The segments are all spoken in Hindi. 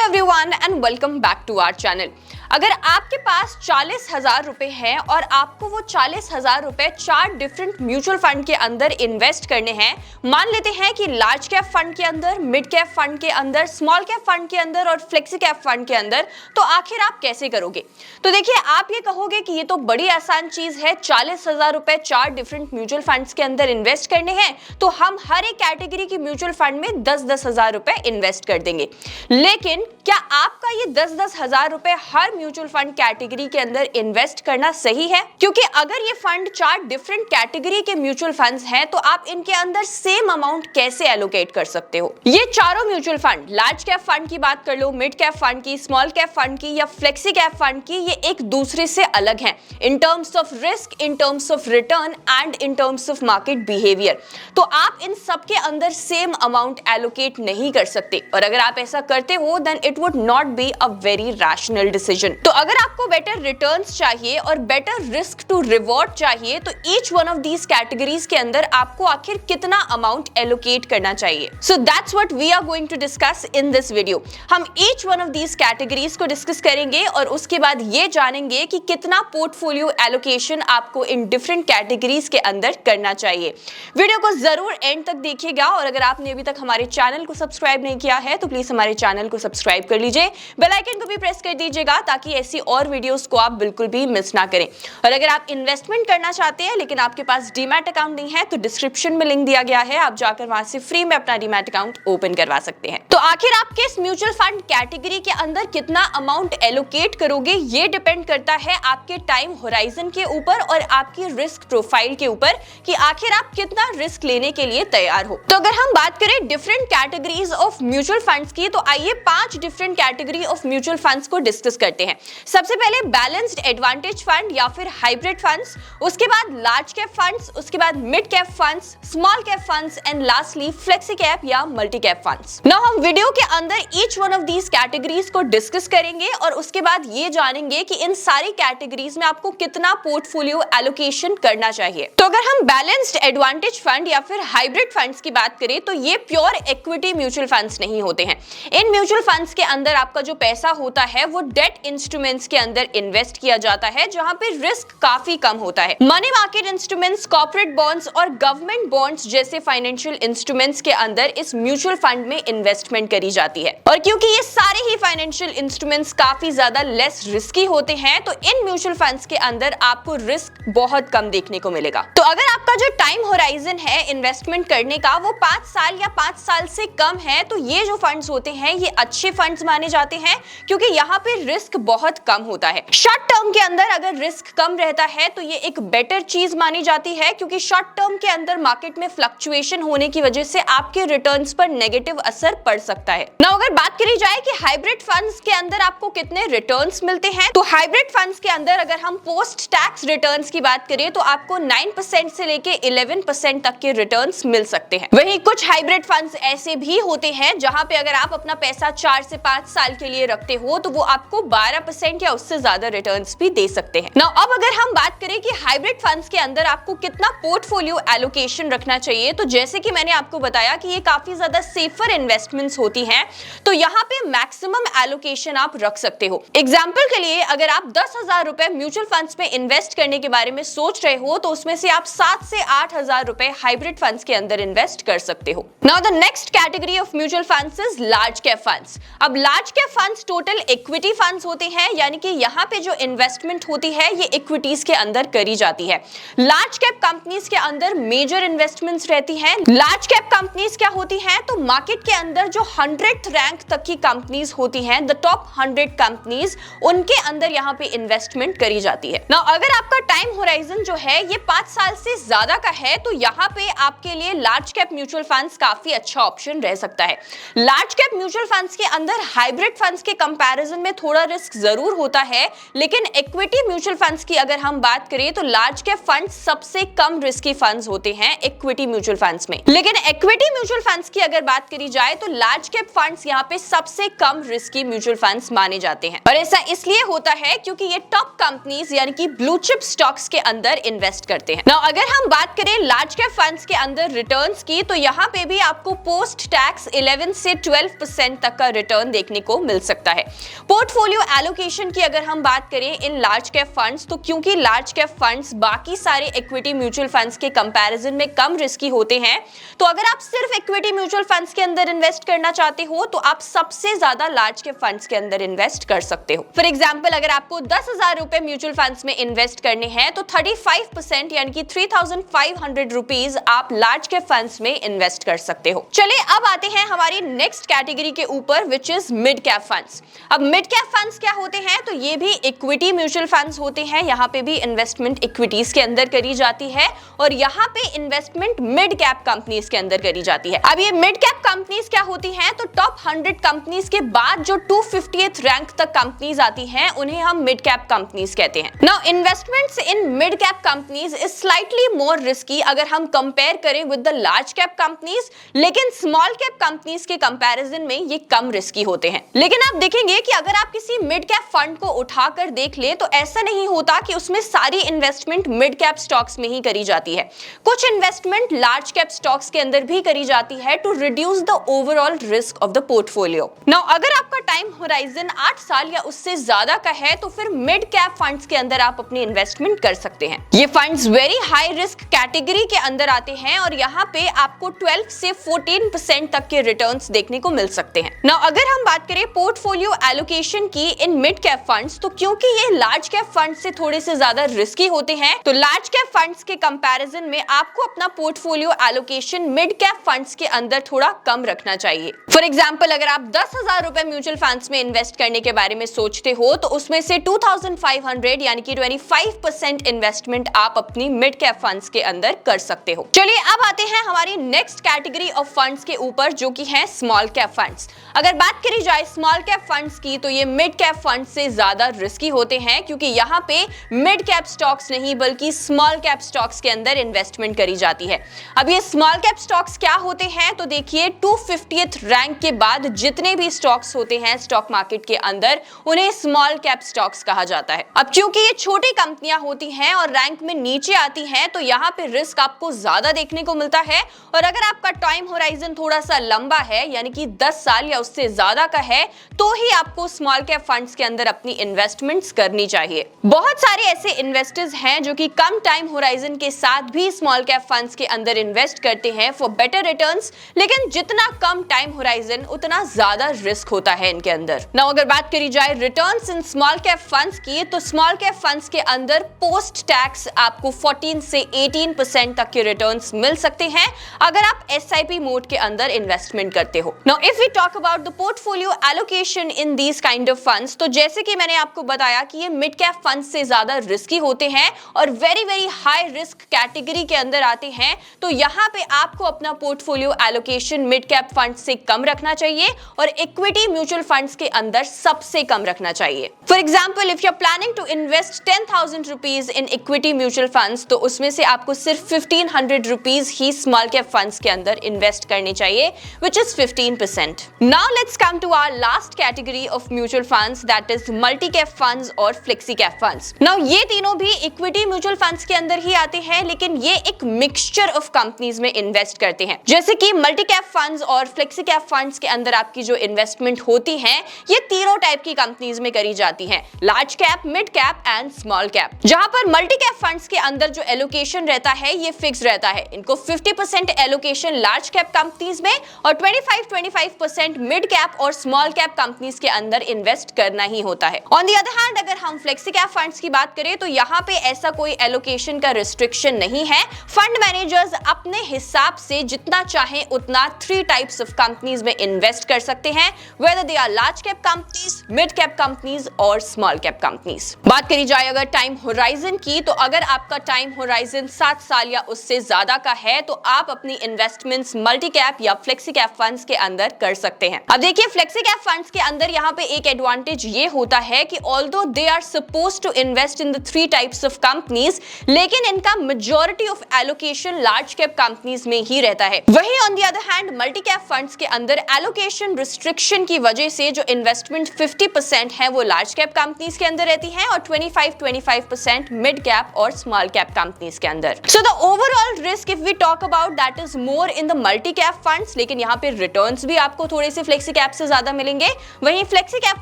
Everyone and welcome back to our channel. अगर आपके पास 40,000 रुपए हैं और आपको वो 40,000 रुपए 4 डिफरेंट म्यूचुअल फंड के अंदर इन्वेस्ट करने हैं, मान लेते हैं कि लार्ज कैप फंड के अंदर, मिड कैप फंड के अंदर, स्मॉल कैप फंड के अंदर और फ्लेक्सी कैप फंड के अंदर, तो आखिर आप कैसे करोगे? तो देखिए, आप ये कहोगे कि ये तो बड़ी आसान चीज है, 40,000 रुपए 4 डिफरेंट म्यूचुअल फंड्स के अंदर इन्वेस्ट करने हैं, तो हम हर एक कैटेगरी की म्यूचुअल फंड में 10-10 हजार रुपए इन्वेस्ट कर देंगे। लेकिन क्या आपका ये 10-10 हजार रुपए हर म्यूचुअल फंड कैटेगरी के अंदर इन्वेस्ट करना सही है? क्योंकि अगर ये फंड 4 डिफरेंट कैटेगरी के म्यूचुअल फंड्स हैं, तो आप इनके अंदर सेम अमाउंट कैसे एलोकेट कर सकते हो? ये चारों mutual fund, large cap fund की बात कर लो, मिड कैप फंड की, स्मॉल कैप फंड की या फ्लेक्सी कैप फंड की, ये एक दूसरे से अलग हैं in terms of risk, in terms of return and in terms of market behaviour. तो आप इन सब के अंदर सेम अमाउंट एलोकेट नहीं कर सकते, और अगर आप ऐसा करते हो then it would not be a very rational decision. तो अगर आपको बेटर रिटर्न्स चाहिए और बेटर रिस्क टू रिवॉर्ड चाहिए, तो each one of these categories के अंदर आपको आखिर कितना अमाउंट एलोकेट करना चाहिए? So that's what we are going to discuss in this video. हम each one of these categories को डिस्कस करेंगे और उसके बाद ये जानेंगे कि कितना पोर्टफोलियो एलोकेशन आपको इन डिफरेंट कैटेगरीज के अंदर करना चाहिए। वीडियो को जरूर एंड तक देखिएगा, और अगर आपने अभी तक हमारे चैनल को सब्सक्राइब नहीं किया है तो प्लीज हमारे चैनल को सब्सक्राइब कर लीजिए, बेल आइकन को भी प्रेस कर दीजिएगा ताकि ऐसी और वीडियोस को आप बिल्कुल भी मिस ना करें। और अगर आप इन्वेस्टमेंट करना चाहते हैं लेकिन आपके पास डीमैट अकाउंट नहीं है, तो डिस्क्रिप्शन में लिंक दिया गया है, आप जाकर वहां से फ्री में अपना डीमैट अकाउंट ओपन करवा सकते हैं। तो आखिर आप किस म्यूचुअल फंड कैटेगरी के अंदर कितना अमाउंट एलोकेट करोगे, ये डिपेंड करता है आपके टाइम होराइजन के ऊपर और आपकी रिस्क प्रोफाइल के ऊपर कि आखिर आप कितना रिस्क लेने के लिए तैयार हो। तो अगर हम बात करें different categories of mutual funds की, तो आइए 5 different category of mutual funds को डिस्कस करते हैं। सबसे पहले बैलेंस्ड एडवांटेज फंड या फिर हाइब्रिड फंड्स, उसके बाद लार्ज कैप फंड्स, उसके बाद mid cap funds, small cap funds and lastly flexi cap या मल्टी कैप फंड्स। नाउ हम वीडियो के अंदर each one of these categories को डिस्कस करेंगे और उसके बाद ये जानेंगे कि इन सारी कैटेगरीज में आपको कितना पोर्टफोलियो एलोकेशन करना चाहिए। तो अगर हम बैलेंस्ड एडवांटेज फंड या फिर हाइब्रिड फंड्स की बात करें, तो ये प्योर इक्विटी म्यूचुअल फंड्स नहीं होते हैं। इन म्यूचुअल फंड्स के अंदर आपका जो पैसा होता है वो डेट इंस्ट्रूमेंट्स के अंदर इन्वेस्ट किया जाता है, जहां पे रिस्क काफी कम होता है। Money market instruments, corporate bonds और गवर्नमेंट बॉन्ड्स जैसे फाइनेंशियल इंस्ट्रूमेंट्स के अंदर इस म्यूचुअल फंड में इन्वेस्टमेंट करी जाती है। और क्योंकि ये सारे ही फाइनेंशियल इंस्ट्रूमेंट्स काफी ज्यादा लेस रिस्की होते हैं, तो इन म्यूचुअल फंड्स के अंदर आपको रिस्क बहुत कम देखने को मिलेगा। तो अगर आपका जो टाइम होराइजन है इन्वेस्टमेंट करने का वो 5 साल या 5 साल से कम है, तो ये जो फंड्स होते हैं ये अच्छे फंड्स माने जाते हैं, क्योंकि यहाँ पे रिस्क बहुत कम होता है। शॉर्ट टर्म के अंदर अगर रिस्क कम रहता है तो ये एक बेटर चीज मानी जाती है, क्योंकि शॉर्ट टर्म के अंदर मार्केट में फ्लक्चुएशन होने की वजह से आपके रिटर्न्स पर नेगेटिव असर पड़ सकता है। नाउ अगर बात करी जाए कि हाइब्रिड फंड्स के अंदर आपको कितने रिटर्न्स मिलते हैं, तो हाइब्रिड फंड्स के अंदर अगर हम पोस्ट टैक्स रिटर्न्स की बात करें तो आपको 9% से लेके 11% तक के रिटर्न्स मिल सकते हैं। वहीं कुछ हाइब्रिड फंड्स ऐसे भी होते हैं जहां पे अगर आप अपना पैसा 4 से 5 साल के लिए रखते हो तो वो आपको 12% या उससे ज्यादा रिटर्न्स भी दे सकते हैं। नाउ अब अगर हम बात करें कि हाइब्रिड फंड्स के अंदर आपको कितना पोर्टफोलियो एलोकेशन रखना चाहिए, तो जैसे कि मैंने आपको बताया कि ये काफी ज्यादा सेफर इन्वेस्टमेंट्स होती हैं, तो यहाँ पे मैक्सिमम एलोकेशन आप रख सकते हो। एग्जाम्पल के लिए अगर आप 10,000 रुपए म्यूचुअल फंड्स में इन्वेस्ट करने के बारे में सोच रहे हो, तो उसमें से आप 7 से 8,000 रुपए हाइब्रिड फंड्स के अंदर इन्वेस्ट कर सकते हो। Now the next category of mutual funds is large cap funds. अब large cap funds total equity funds होते हैं, यानी कि यहाँ पे जो इन्वेस्टमेंट होती है ये इक्विटीज के अंदर करी जाती है। लार्ज कैप कंपनीज के अंदर मेजर इन्वेस्टमेंट्स रहती हैं। लार्ज कैप कंपनीज क्या होती हैं, तो मार्केट के अंदर जो 100th रैंक तक की कंपनीज होती हैं, द टॉप 100 कंपनीज, उनके अंदर यहाँ पे इन्वेस्टमेंट करी जाती है। नाउ अगर आपका टाइम होराइजन जो है ये 5 साल से ज्यादा का है, तो यहाँ पे आपके लिए लार्ज कैप म्यूचुअल फंड्स काफी अच्छा ऑप्शन रह सकता है। लार्ज कैप म्यूचुअल फंड्स के अंदर हाइब्रिड फंड्स के कंपैरिजन में थोड़ा रिस्क रिस्क जरूर होता है, लेकिन इक्विटी म्यूचुअल फंड्स की अगर हम बात करें तो लार्ज कैप फंड्स सबसे कम रिस्की फंड्स होते हैं इक्विटी म्यूचुअल फंड्स में। लेकिन इक्विटी म्यूचुअल फंड्स की अगर बात करी जाए तो लार्ज कैप फंड्स यहाँ पे सबसे कम रिस्की म्यूचुअल फंड्स माने जाते हैं, और ऐसा इसलिए होता है क्योंकि ये टॉप कंपनीज यानी कि ब्लू चिप स्टॉक्स के अंदर इन्वेस्ट करते हैं। नाउ अगर हम बात करें लार्ज कैप फंड्स के अंदर रिटर्न्स की, तो यहाँ पे भी आपको पोस्ट टैक्स 11 से 12% तक का रिटर्न देखने को मिल सकता है। पोर्टफोलियो एलोकेशन की अगर हम बात करें इन लार्ज कैप फंड्स, तो क्योंकि लार्ज कैप फंड्स बाकी सारे इक्विटी म्यूचुअल फंड्स के कंपैरिजन में कम रिस्की होते हैं, तो अगर आप सिर्फ इक्विटी म्यूचुअल फंड्स के अंदर इन्वेस्ट करना चाहते हो तो आप सबसे ज्यादा लार्ज कैप फंड्स के अंदर इन्वेस्ट कर सकते हो। फॉर एग्जांपल, अगर आपको 10,000 रुपए म्यूचुअल फंड्स में इन्वेस्ट करने हैं तो 35% यानी कि 3,500 रुपीज आप लार्ज कैप फंड्स में इन्वेस्ट कर सकते हो। चलिए अब आते हैं हमारी नेक्स्ट कैटेगरी के ऊपर, which is mid cap funds. अब मिड कैप फंड्स क्या होते हैं, तो ये भी इक्विटी म्यूचुअल फंड्स होते हैं। यहाँ पे भी इन्वेस्टमेंट इक्विटीज के अंदर करी जाती है और यहाँ पे इन्वेस्टमेंट मिड कैप कंपनीज के अंदर करी जाती है। अब ये मिड कैप कंपनीज क्या होती हैं, तो टॉप 100 कंपनीज के बाद जो 250th रैंक तक कंपनीज आती हैं उन्हें हम मिड कैप कंपनीज कहते हैं। Now investments in mid cap companies is slightly more risky अगर हम कंपेयर करें with the large cap companies, लेकिन स्मॉल कैप कंपनीज के कंपैरिजन में ये कम रिस्की होते हैं। लेकिन आप देखेंगे कि अगर आप किसी मिड कैप फंड को उठाकर देख ले तो ऐसा नहीं होता कि उसमें सारी इन्वेस्टमेंट मिड कैप स्टॉक्स में ही करी जाती है। कुछ इन्वेस्टमेंट लार्ज कैप स्टॉक्स के अंदर भी करी जाती है to reduce the overall risk of the portfolio. Now अगर आपका टाइम होराइजन 8 साल या उससे ज्यादा का है तो फिर मिड कैप फंड्स के अंदर आप अपनी इन्वेस्टमेंट कर सकते हैं। ये funds very high risk category के अंदर आते हैं और यहाँ पे आपको 12 से 14% तक के रिटर्न्स देखने को मिल सकते हैं। नाउ अगर हम बात करें पोर्टफोलियो एलोकेशन की इन मिड कैप फंड्स, तो क्योंकि ये लार्ज कैप फंड्स से थोड़े से ज्यादा रिस्की होते हैं, तो लार्ज कैप फंड्स के कंपैरिजन में आपको अपना portfolio allocation mid cap funds के अंदर थोड़ा कम रखना चाहिए। फॉर एग्जांपल, अगर आप 10,000 रुपए म्यूचुअल फंड्स में इन्वेस्ट करने के बारे में सोचते हो तो उसमें से 2,500 यानी कि 25% इन्वेस्टमेंट आप अपनी मिड कैप फंड्स के अंदर कर सकते हो। चलिए अब आते हैं हमारी नेक्स्ट कैटेगरी ऑफ फंड्स के ऊपर, जो कि है स्मॉल कैप फंड्स। अगर बात करी जाए स्मॉल कैप फंड्स की, तो ये मिड कैप फंड्स से ज्यादा रिस्की होते हैं क्योंकि यहाँ पे मिड कैप स्टॉक्स नहीं बल्कि स्मॉल कैप स्टॉक्स के अंदर इन्वेस्टमेंट करी जाती है। अब ये स्मॉल कैप स्टॉक्स क्या होते हैं, तो देखिए 250th रैंक के बाद जितने भी स्टॉक्स होते हैं स्टॉक मार्केट के अंदर उन्हें स्मॉल कैप स्टॉक्स कहा जाता है। अब क्योंकि ये छोटी कंपनियां होती हैं और रैंक में नीचे आती हैं, तो यहाँ पे रिस्क आपको ज्यादा देखने को मिलता है, और अगर आपका टाइम होराइजन थोड़ा सा लंबा है यानी कि 10 साल या उससे ज्यादा का है, तो ही आपको स्मॉल कैप फंड्स के अंदर अपनी इन्वेस्टमेंट्स करनी चाहिए। बहुत सारे ऐसे इन्वेस्टर्स हैं जो कि कम टाइम होराइजन के साथ भी स्मॉल कैप फंड्स के अंदर इन्वेस्ट करते हैं फॉर बेटर रिटर्न्स, लेकिन जितना कम टाइम होराइजन उतना ज्यादा रिस्क होता है इनके अंदर। नाउ अगर बात करी जाए returns in small cap funds की, तो स्मॉल कैप फंड्स के अंदर पोस्ट टैक्स आपको 14 से 18% तक के रिटर्न्स मिल सकते हैं अगर आप SIP मोड के अंदर इन्वेस्टमेंट करते हो। Now if we talk about the portfolio allocation in these kind of funds, तो जैसे कि मैंने आपको बताया कि ये मिड कैप फंड्स से ज्यादा रिस्की होते हैं और वेरी हाई रिस्क कैटेगरी के अंदर आते हैं, तो यहाँ पे आपको अपना portfolio allocation mid cap funds से कम रखना चाहिए और इक्विटी म्यूचुअल फंड्स के अंदर सबसे कम रखना चाहिए। For example, if you are planning to invest 10,000 rupees in equity mutual funds, तो उसमें से आपको सिर्फ 1,500 रुपीज ही स्मॉल कैप फंड्स के अंदर इन्वेस्ट करने चाहिए, which is 15%। Now let's come to our last category of mutual funds, that is multi cap funds और फ्लेक्सी कैप फंड्स। नाउ ये तीनों भी इक्विटी म्यूचुअल फंड्स के अंदर ही आते हैं, लेकिन ये एक मिक्सचर ऑफ कंपनीज में इन्वेस्ट करते हैं। जैसे कि मल्टी कैप फंड्स और फ्लेक्सी कैप फंड्स के अंदर आपकी जो इन्वेस्टमेंट होती है ये तीनों टाइप की कंपनीज में करी जाती है, large cap, mid cap and small cap. जहां पर मल्टी कैप फंड्स के अंदर जो एलोकेशन रहता है ये फिक्स रहता है। इनको 50% एलोकेशन लार्ज कैप कंपनीज में और 25% मिड कैप और स्मॉल कैप कंपनीज के अंदर इन्वेस्ट करना ही होता है। ऑन द अदर हैंड, अगर हम फ्लेक्सी कैप फंड्स की बात करें तो यहाँ पे ऐसा कोई एलोकेशन का रिस्ट्रिक्शन नहीं है। फंड मैनेजर्स अपने हिसाब से जितना चाहे उतना 3 टाइप्स ऑफ कंपनीज में इन्वेस्ट कर सकते हैं, whether they are large cap companies, mid cap companies और स्मॉल कैप कंपनीज। बात करी जाए अगर टाइम होराइजन की, तो अगर आपका टाइम होराइजन 7 साल या उससे ज्यादा का है तो आप अपनी इन्वेस्टमेंट्स मल्टी कैप या फ्लेक्सी कैप फंड्स के अंदर कर सकते हैं। अब देखिए, फ्लेक्सी कैप फंड्स के अंदर यहाँ पे एक एडवांटेज एडवांटेज ये होता है कि although they are supposed to invest in the 3 types of companies, लेकिन इनका majority of allocation large cap companies में ही रहता है। वहीं on the other hand multi cap funds के अंदर एलोकेशन रिस्ट्रिक्शन की वजह से जो इन्वेस्टमेंट 50% है वो लार्ज कैप कंपनीज के अंदर रहती है और 25% मिड कैप और स्मॉल कैप कंपनीज के अंदर। So the overall risk if we talk about that is more in the multi cap funds, लेकिन यहाँ पे रिटर्न्स भी आपको थोड़े से फ्लेक्सी कैप से ज्यादा मिलेंगे, वहीं फ्लेक्सी कैप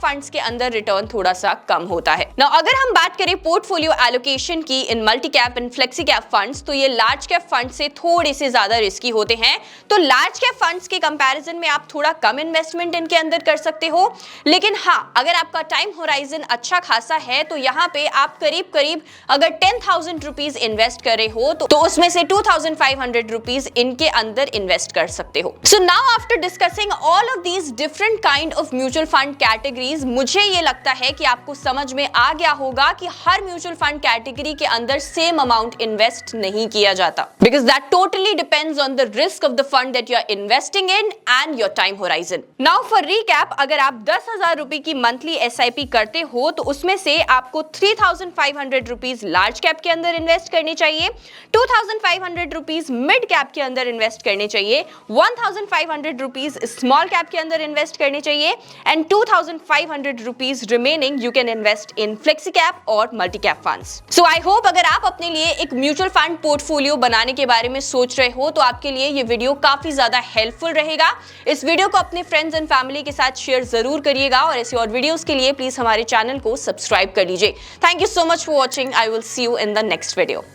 फंड्स के अंदर रिटर्न थोड़ा सा कम होता है। नाउ अगर हम बात करें पोर्टफोलियो एलोकेशन की in multi cap and flexi cap funds, तो ये लार्ज कैप फंड से थोड़े से ज्यादा रिस्की होते हैं। तो लार्ज कैप फंड्स के कंपैरिजन में आप थोड़ा कम इन्वेस्टमेंट इनके अंदर कर सकते हो, लेकिन हाँ, अगर आपका टाइम होराइजन अच्छा खासा है तो यहाँ पे आप करीब करीब अगर 10,000 रुपीज इन्वेस्ट कर रहे हो तो उसमें से 2,500 रुपीज इनके अंदर इन्वेस्ट कर सकते हो। So now after discussing all of these different kind of mutual fund categories, मुझे ये लगता है कि आपको समझ में आ गया होगा कि हर म्यूचुअल फंड कैटेगरी के अंदर सेम अमाउंट इन्वेस्ट नहीं किया जाता, because that totally depends on the risk of the fund that you are investing in and your time horizon. Now for recap, अगर आप 10,000 रुपए की मंथली SIP करते हो तो उसमें से आपको 3,500 रुपीज लार्ज कैप के अंदर इन्वेस्ट करनी चाहिए, 2,500 रुपीज मिड कैप के अंदर इन्वेस्ट करने चाहिए, 1,500 रुपीज स्मॉल कैप के अंदर इन्वेस्ट करने चाहिए and 2,500 rupees remaining you can invest in flexi cap और multi cap funds. So I hope अगर आप अपने लिए एक म्यूचुअल फंड पोर्टफोलियो बनाने के बारे में सोच रहे हो तो आपके लिए ये वीडियो काफी ज्यादा हेल्पफुल रहेगा। इस वीडियो को अपने फ्रेंड्स एंड फैमिली के साथ शेयर जरूर करिएगा और ऐसी और वीडियोस के लिए प्लीज हमारे चैनल को सब्सक्राइब कर लीजिए। Thank you so much for watching. I will see you in the next video.